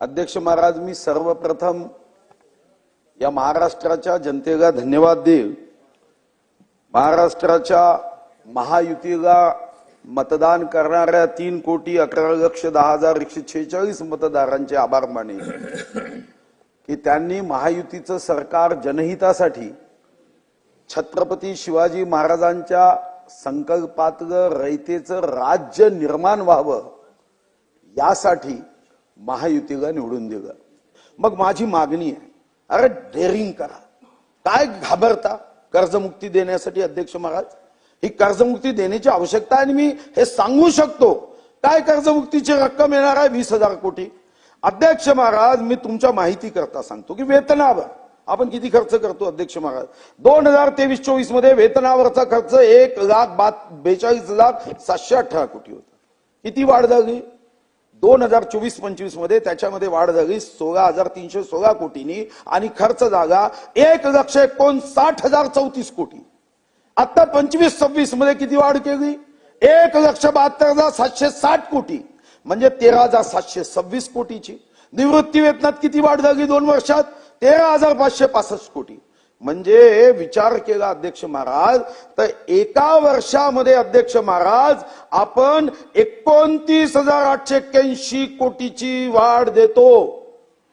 अध्यक्ष महाराज, मी सर्वप्रथम या महाराष्ट्राच्या जनतेला धन्यवाद देईल। महाराष्ट्राच्या महायुतीला मतदान करणाऱ्या 3,11,10,146 मतदारांचे आभार माने की त्यांनी महायुतीचं सरकार जनहितासाठी छत्रपती शिवाजी महाराजांच्या संकल्पातलं रयतेचं राज्य निर्माण व्हावं यासाठी महायुतीला निवडून दिलं। मग माझी मागणी आहे, अरे डेअरिंग करा, काय घाबरता कर्जमुक्ती देण्यासाठी? अध्यक्ष महाराज, ही कर्जमुक्ती देण्याची आवश्यकता आहे आणि मी हे सांगू शकतो काय कर्जमुक्तीची रक्कम येणार आहे 20,000 कोटी। अध्यक्ष महाराज, मी तुमच्या माहिती करता सांगतो की वेतनावर आपण किती खर्च करतो। अध्यक्ष महाराज, 2023-24 मध्ये वेतनावरचा खर्च 1,42,718 कोटी होता। किती वाढ झाली? 2024-25 मध्ये त्याच्यामध्ये वाढ झाली 16,316 कोटींनी आणि खर्च जागा 1,59,034 कोटी। आता 25-26 मध्ये किती वाढ केली? 1,72,760 कोटी, म्हणजे 13,726 कोटीची। निवृत्ती वेतनात किती वाढ झाली 2 वर्षात? 13,565 कोटी। म्हणजे विचार केला अध्यक्ष महाराज तर एका वर्षामध्ये अध्यक्ष महाराज आपण 29,881 कोटीची वाढ देतो।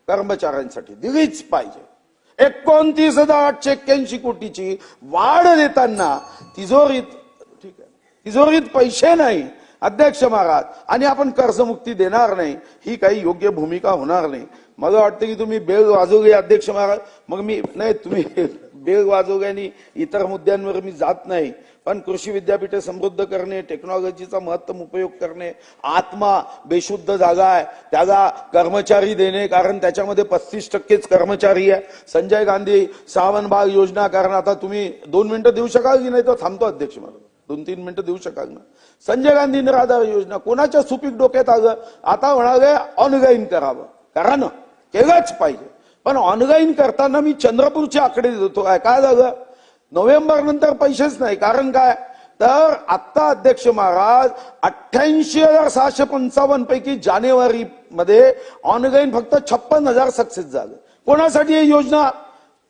कर्मचाऱ्यांसाठी दिलीच पाहिजे। 29,881 कोटीची वाढ देताना तिजोरीत, ठीक आहे, तिजोरीत पैसे नाही अध्यक्ष महाराज, आणि आपण कर्जमुक्ती देणार नाही, ही काही योग्य भूमिका होणार नाही। मला वाटतं की तुम्ही बेल वाजवली अध्यक्ष महाराज, मग मी नाही, तुम्ही बेल वाजवली आणि इतर मुद्द्यांवर मी जात नाही, पण कृषी विद्यापीठे समृद्ध करणे, टेक्नॉलॉजीचा महत्तम उपयोग करणे, आत्मा बेशुद्ध जागा आहे त्याला कर्मचारी देणे, कारण त्याच्यामध्ये 35% कर्मचारी आहे। संजय गांधी सावनबाग योजना, कारण आता तुम्ही 2 मिनिटं देऊ शकाल की नाही? तर थांबतो अध्यक्ष महाराज, 2-3 मिनिटं देऊ शकाल ना? संजय गांधी निराधार योजना कोणाच्या सुपीक डोक्यात आलं? आता म्हणाले ऑनलाईन करावं, करा ना, केलंच पाहिजे, पण ऑनलाईन करताना मी चंद्रपूरचे आकडे देतो। काय झालं? नोव्हेंबर नंतर पैसेच नाही। कारण काय? तर आता अध्यक्ष महाराज 88,655 पैकी जानेवारी मध्ये ऑनलाईन फक्त 56,000 सक्सेस झाले। कोणासाठी ही योजना?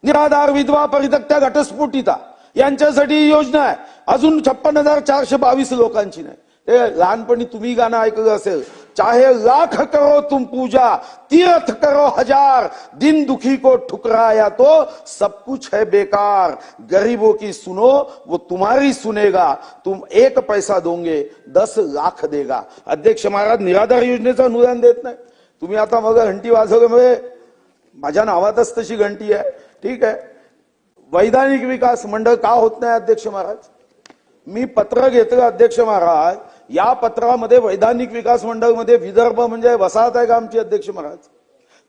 निराधार, विधवा, परित्यक्त्या, घटस्फोटिता यांच्यासाठी ही योजना आहे। अजून 56,422 लोकांची नाही। ते लहानपणी तुम्ही गाणं ऐकलं असेल, चाहे लाख करो तुम पूजा, तीर्थ करो हजार, दिन दुखी को ठुकराया तो सब कुछ है बेकार, गरीबों की सुनो वो तुम्हारी सुनेगा, तुम 1 पैसा दोगे 10 लाख देगा। अध्यक्ष महाराज, निराधार योजनेचं अनुदान देत नाही तुम्ही। आता मग घंटी वाजवल्यामुळे माझ्या नावातच तशी घंटी आहे, ठीक आहे। वैधानिक विकास मंडळ का होत नाही अध्यक्ष महाराज? मी पत्र घेतलं अध्यक्ष महाराज, या पत्रामध्ये वैधानिक विकास मंडळ मध्ये विदर्भ म्हणजे वसाहत आहे का आमची? अध्यक्ष महाराज,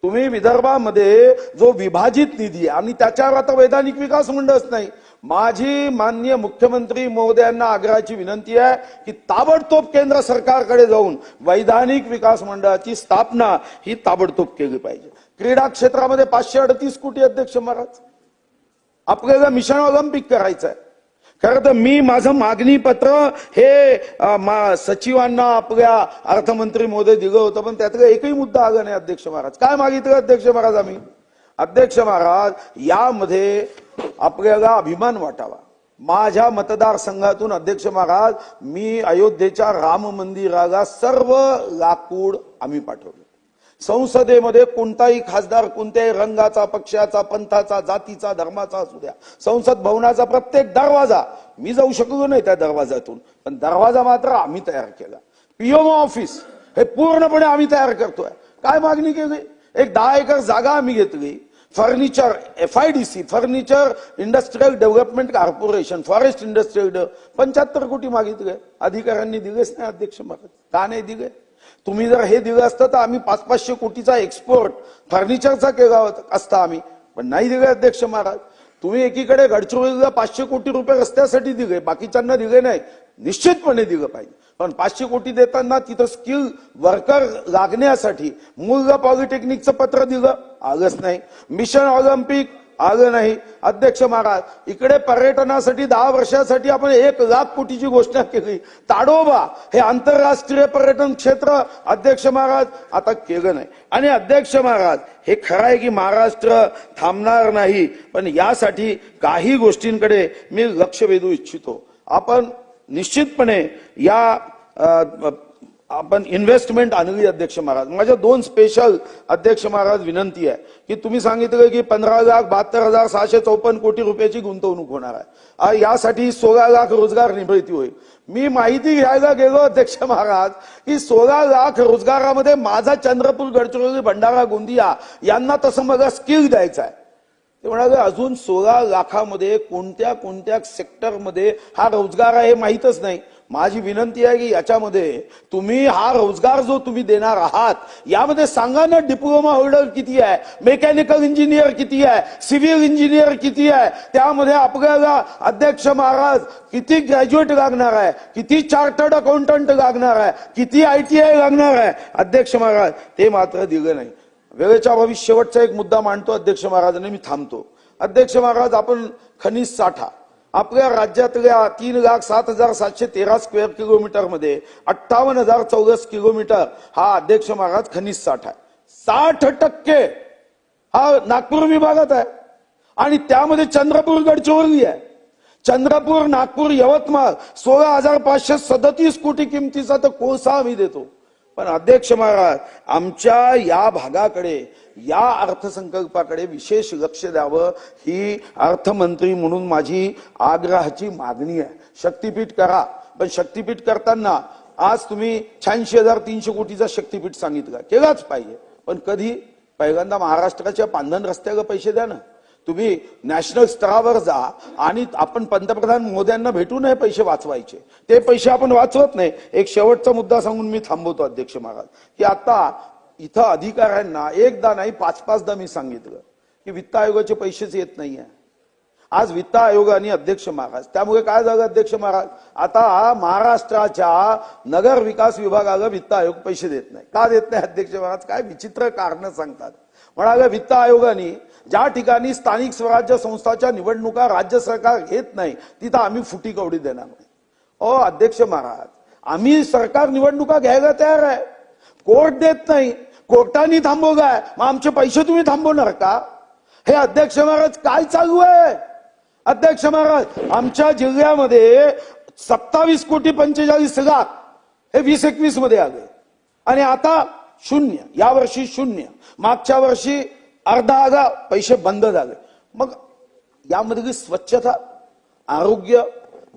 तुम्ही विदर्भामध्ये जो विभाजित निधी आणि त्याच्यावर आता वैधानिक विकास मंडळच नाही। माझी माननीय मुख्यमंत्री महोदयांना आग्रहाची विनंती आहे की ताबडतोब केंद्र सरकारकडे जाऊन वैधानिक विकास मंडळाची स्थापना ही ताबडतोब केली पाहिजे। क्रीडा क्षेत्रामध्ये 538 कोटी अध्यक्ष महाराज, आपल्याला मिशन ऑलिम्पिक करायचं आहे। खरं तर मी माझं मागणी पत्र हे सचिवांना आपल्या अर्थमंत्री महोदय दिलं होतं, पण त्यातला एकही मुद्दा आला नाही अध्यक्ष महाराज। काय मागितलं अध्यक्ष महाराज आम्ही? अध्यक्ष महाराज, यामध्ये आपल्याला अभिमान वाटावा। माझ्या मतदारसंघातून अध्यक्ष महाराज मी अयोध्येच्या राम मंदिराला सर्व लाकूड आम्ही पाठवलं। संसदेमध्ये कोणताही खासदार कोणत्याही रंगाचा, पक्षाचा, पंथाचा, जातीचा, धर्माचा असू द्या, संसद भवनाचा प्रत्येक दरवाजा, मी जाऊ शकलो नाही त्या दरवाजातून, पण दरवाजा मात्र आम्ही तयार केला। पीएमओ ऑफिस हे पूर्णपणे आम्ही तयार करतोय। काय मागणी केली? एक 10 एकर जागा आम्ही घेतली। Furniture, FIDC furniture industrial development corporation, forest industrial 75 कोटी मागितले, अधिकाऱ्यांनी दिलेच नाही अध्यक्ष महाराज। का नाही दिले? तुम्ही जर हे दिलं असतं तर आम्ही 500-500 कोटीचा एक्सपोर्ट फर्निचरचा केला असता आम्ही, पण नाही दिले अध्यक्ष महाराज। तुम्ही एकीकडे गडचिरोलीला 500 कोटी रुपये रस्त्यासाठी दिले, बाकीच्यांना दिले नाही, निश्चितपणे दिलं पाहिजे, पण 500 कोटी देताना तिथं स्किल वर्कर लागण्यासाठी मूलगा पॉलिटेक्निकचं पत्र दिलं, आलंच नाही। मिशन ऑलिम्पिक आलं नाही. अध्यक्ष महाराज, इकडे पर्यटनासाठी 10 वर्षासाठी आपण 1,00,000 कोटीची घोषणा केली. ताडोबा हे आंतरराष्ट्रीय पर्यटन क्षेत्र अध्यक्ष महाराज आता केलं नाही. आणि अध्यक्ष महाराज, हे खरं आहे की महाराष्ट्र थांबणार नाही, पण यासाठी काही गोष्टींकडे मी लक्ष वेधू इच्छितो. आपण निश्चितपणे आपण इन्व्हेस्टमेंट आणली अध्यक्ष महाराज. माझ्या 2 स्पेशल अध्यक्ष महाराज विनंती आहे की तुम्ही सांगितलं की 15,72,654 कोटी रुपयाची गुंतवणूक होणार आहे. यासाठी 16 लाख रोजगार निर्मिती होईल. मी माहिती घ्यायला गेलो अध्यक्ष महाराज की 16 लाख रोजगारामध्ये माझा चंद्रपूर, गडचिरोली, भंडारा, गोंदिया यांना तसं मला स्किल द्यायचं आहे. ते म्हणाले अजून 16 लाखामध्ये कोणत्या कोणत्या सेक्टरमध्ये हा रोजगार आहे हे माहीतच नाही. माझी विनंती आहे की याच्यामध्ये तुम्ही हा रोजगार जो तुम्ही देणार आहात यामध्ये सांगा ना, डिप्लोमा होल्डर किती आहे, मेकॅनिकल इंजिनियर किती आहे, सिव्हिल इंजिनियर किती आहे, त्यामध्ये आपल्याला अध्यक्ष महाराज किती ग्रॅज्युएट लागणार आहे, किती चार्टर्ड अकाउंटंट लागणार आहे, किती ITI लागणार आहे. अध्यक्ष महाराज ते मात्र दिलं नाही. वेळेच्या अभावी शेवटचा एक मुद्दा मांडतो अध्यक्ष महाराजांनी, मी थांबतो. अध्यक्ष महाराज, आपण खनिज साठा आपल्या राज्यातल्या 3,07,713 स्क्वेअर किलोमीटर मध्ये 58,000 चौरस किलोमीटर हा अध्यक्ष महाराज खनिज साठा आहे. 60% हा नागपूर विभागात आहे आणि त्यामध्ये चंद्रपूर, गडचिरोली आहे. चंद्रपूर, नागपूर, यवतमाळ 16,537 कोटी किमतीचा तर कोळसा आम्ही देतो. पण अध्यक्ष महाराज, आमच्या या भागाकडे, या अर्थसंकल्पाकडे विशेष लक्ष द्यावं ही अर्थमंत्री म्हणून माझी आग्रहाची मागणी आहे. शक्तीपीठ करा, पण शक्तीपीठ करताना आज तुम्ही 86,300 कोटीचा शक्तीपीठ सांगितलं, केलाच पाहिजे. पण कधी? पहिल्यांदा महाराष्ट्राच्या पांधन रस्त्याला पैसे द्या ना. तुम्ही नॅशनल स्तरावर जा आणि आपण पंतप्रधान मोदयांना भेटून हे पैसे वाचवायचे. ते पैसे आपण वाचवत नाही. एक शेवटचा मुद्दा सांगून मी थांबवतो अध्यक्ष महाराज, की आता इथं अधिकाऱ्यांना एकदा नाही 5-5दा मी सांगितलं की वित्त आयोगाचे पैसेच येत नाहीये. आज वित्त आयोग आणि अध्यक्ष महाराज, त्यामुळे काय झालं अध्यक्ष महाराज, आता महाराष्ट्राच्या नगर विकास विभागाला वित्त आयोग पैसे देत नाही. का देत नाही अध्यक्ष महाराज? काय विचित्र कारण सांगतात. म्हणाले वित्त आयोगाने ज्या ठिकाणी स्थानिक स्वराज्य संस्थाच्या निवडणुका राज्य सरकार घेत नाही तिथं आम्ही फुटी कवडी देणार नाही. अध्यक्ष महाराज, आम्ही सरकार निवडणुका घ्यायला तयार आहे, कोर्ट देत नाही, कोर्टाने थांबवलाय, मग आमचे पैसे तुम्ही थांबवणार का? हे अध्यक्ष महाराज काय चालू आहे? अध्यक्ष महाराज, आमच्या जिल्ह्यामध्ये 27,45,00,000 हे 2021 मध्ये आले आणि आता 0. यावर्षी 0. मागच्या वर्षी अर्धा आगा पैसे बंद झाले. मग यामध्ये स्वच्छता, आरोग्य,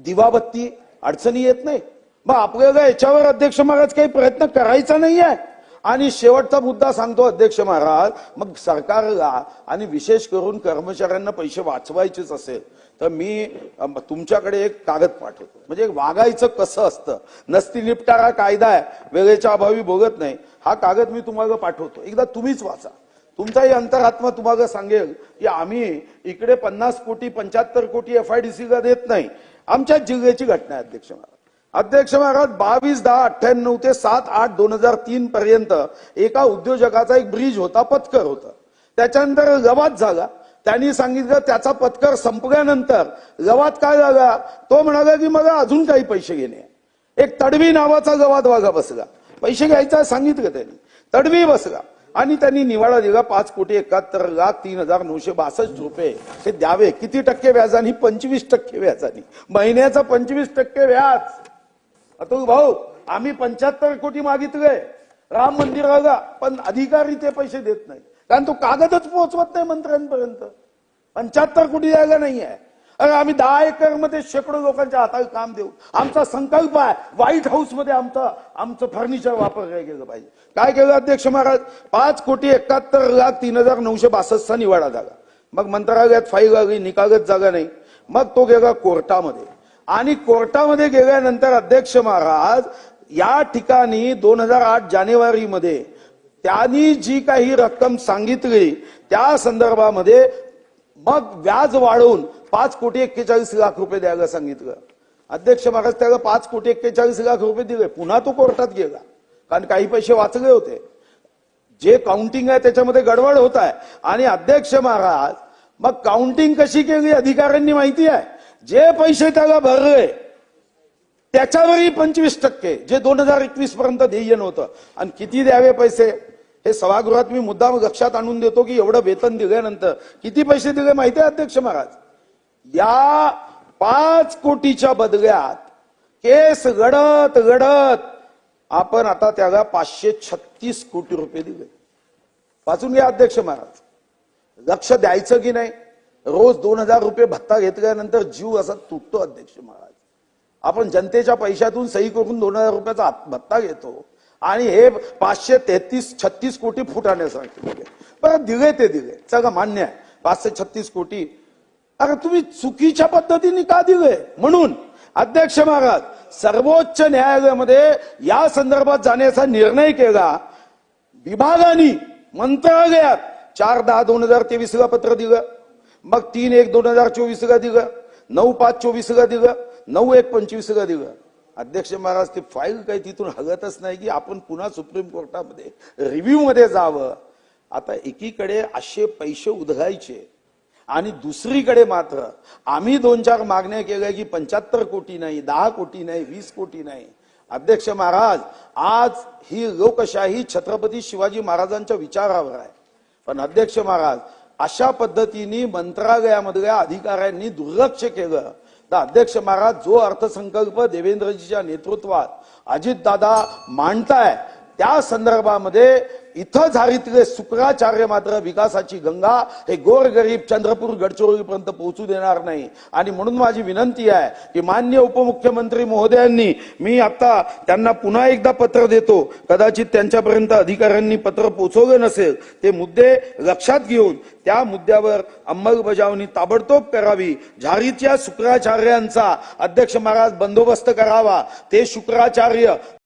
दिवाबत्ती अडचणी येत नाही. मग आपल्याला याच्यावर अध्यक्ष महाराज काही प्रयत्न करायचा नाहीये. आणि शेवटचा मुद्दा सांगतो अध्यक्ष महाराज, मग सरकारला आणि विशेष करून कर्मचाऱ्यांना पैसे वाचवायचेच असेल तर मी तुमच्याकडे एक कागद पाठवतो. म्हणजे वागायचं कसं असतं, नसती निपटारा कायदा आहे, वेळेच्या अभावी बोलत नाही. हा कागद मी तुम्हाला पाठवतो, एकदा तुम्हीच वाचा. तुमचाही अंतरात्मा तुम्हाला सांगेल की आम्ही इकडे 50 कोटी 75 कोटी FIDCला देत नाही. आमच्या जिल्ह्याची घटना आहे अध्यक्ष महाराज. अध्यक्ष महाराज, 22/10/98 ते 7/8/2003 पर्यंत एका उद्योजकाचा एक ब्रिज होता, पत्कर होता. त्याच्यानंतर लवाद झाला. त्यांनी सांगितलं त्याचा पत्कर संपल्यानंतर लवाद काय झाला, तो म्हणाला की मला अजून काही पैसे घेणे. एक तडवी नावाचा लवाद वागा बसला, पैसे घ्यायचा सांगितलं त्यांनी, तडवी बसला आणि त्यांनी निवाडा दिला 5,71,03,962 रुपये हे द्यावे. किती टक्के व्याजाने? 25% व्याजाने. महिन्याचा 25% व्याज. अतुल भाऊ, आम्ही 75 कोटी मागितले राम मंदिराला, पण अधिकारी ते पैसे देत नाही, कारण तो कागदच पोहोचवत नाही मंत्र्यांपर्यंत. 75 कोटी द्यायला नाहीये. अरे आम्ही 10 एकर मध्ये शेकडो लोकांच्या हाताला काम देऊ. आमचा संकल्प आहे व्हाईट हाऊस मध्ये आमचं फर्निचर वापरलं गेलं पाहिजे. काय केलं अध्यक्ष महाराज? 5,71,03,962 चा निवाडा झाला. मग मंत्रालयात फाईल लागली, निकालच जागा नाही. मग तो गेला कोर्टामध्ये आणि कोर्टामध्ये गेल्यानंतर अध्यक्ष महाराज या ठिकाणी 2008 जानेवारीमध्ये त्यांनी जी काही रक्कम सांगितली त्या संदर्भामध्ये मग व्याज वाढवून 5,41,00,000 रुपये द्यायला सांगितलं. अध्यक्ष महाराज त्याला 5,41,00,000 रुपये दिले. पुन्हा तो कोर्टात गेला, कारण काही पैसे वाचले होते. जे काउंटिंग आहे त्याच्यामध्ये गडबड होत आहे. आणि अध्यक्ष महाराज मग काउंटिंग कशी केली अधिकाऱ्यांनी माहिती आहे. जे पैसे त्याला भरले त्याच्यावरही 25%, जे 2021 पर्यंत ध्येय नव्हतं. आणि किती द्यावे पैसे हे सभागृहात मी मुद्दाम लक्षात आणून देतो की एवढं वेतन दिल्यानंतर किती पैसे दिले माहिती आहे अध्यक्ष महाराज. या 5 कोटीच्या बदल्यात केस घडत घडत आपण आता त्याला 536 कोटी रुपये दिले. वाचून घ्या अध्यक्ष महाराज. लक्ष द्यायचं की नाही. रोज 2000 रुपये भत्ता घेतल्यानंतर जीव असा तुटतो अध्यक्ष महाराज. आपण जनतेच्या पैशातून सही करून 2000 रुपयाचा भत्ता घेतो आणि हे 536 कोटी फुटाण्यासारखे दिले. परत दिले ते दिले, सगळं मान्य आहे. 536 कोटी अरे तुम्ही चुकीच्या पद्धतीने का दिले. म्हणून अध्यक्ष महाराज सर्वोच्च न्यायालयामध्ये या संदर्भात जाण्याचा निर्णय केला. विभागाने मंत्रालयात 4/10/2023 ला पत्र दिलं, मग 3/1/2024 ला दिलं, 9/5/24 ला दिलं, 9/1/25 ला दिलं. अध्यक्ष महाराज ते फाईल काही तिथून हलतच नाही की आपण पुन्हा सुप्रीम कोर्टामध्ये रिव्ह्यू मध्ये जावं. आता एकीकडे असे पैसे उधळायचे आणि दुसरीकडे मात्र आम्ही 2-4 मागण्या केल्या की 75 कोटी नाही, 10 कोटी नाही, 20 कोटी नाही. अध्यक्ष महाराज आज ही लोकशाही छत्रपती शिवाजी महाराजांच्या विचारावर आहे. पण अध्यक्ष महाराज अशा पद्धतीने मंत्रालयामधल्या अधिकाऱ्यांनी दुर्लक्ष केलं तर अध्यक्ष महाराज जो अर्थसंकल्प देवेंद्रजीच्या नेतृत्वात अजितदादा मांडताय त्या संदर्भामध्ये इथं झारीतले शुक्राचार्य मात्र विकासाची गंगा हे गोरगरीब चंद्रपूर गडचिरोलीपर्यंत पोहोचू देणार नाही. आणि म्हणून माझी विनंती आहे की माननीय उपमुख्यमंत्री महोदयांनी, मी आता त्यांना पुन्हा एकदा पत्र देतो, कदाचित त्यांच्यापर्यंत अधिकाऱ्यांनी पत्र पोहोचवलं नसेल, ते मुद्दे लक्षात घेऊन त्या मुद्द्यावर अंमलबजावणी ताबडतोब करावी. झारीच्या शुक्राचार्यांचा अध्यक्ष महाराज बंदोबस्त करावा. ते शुक्राचार्य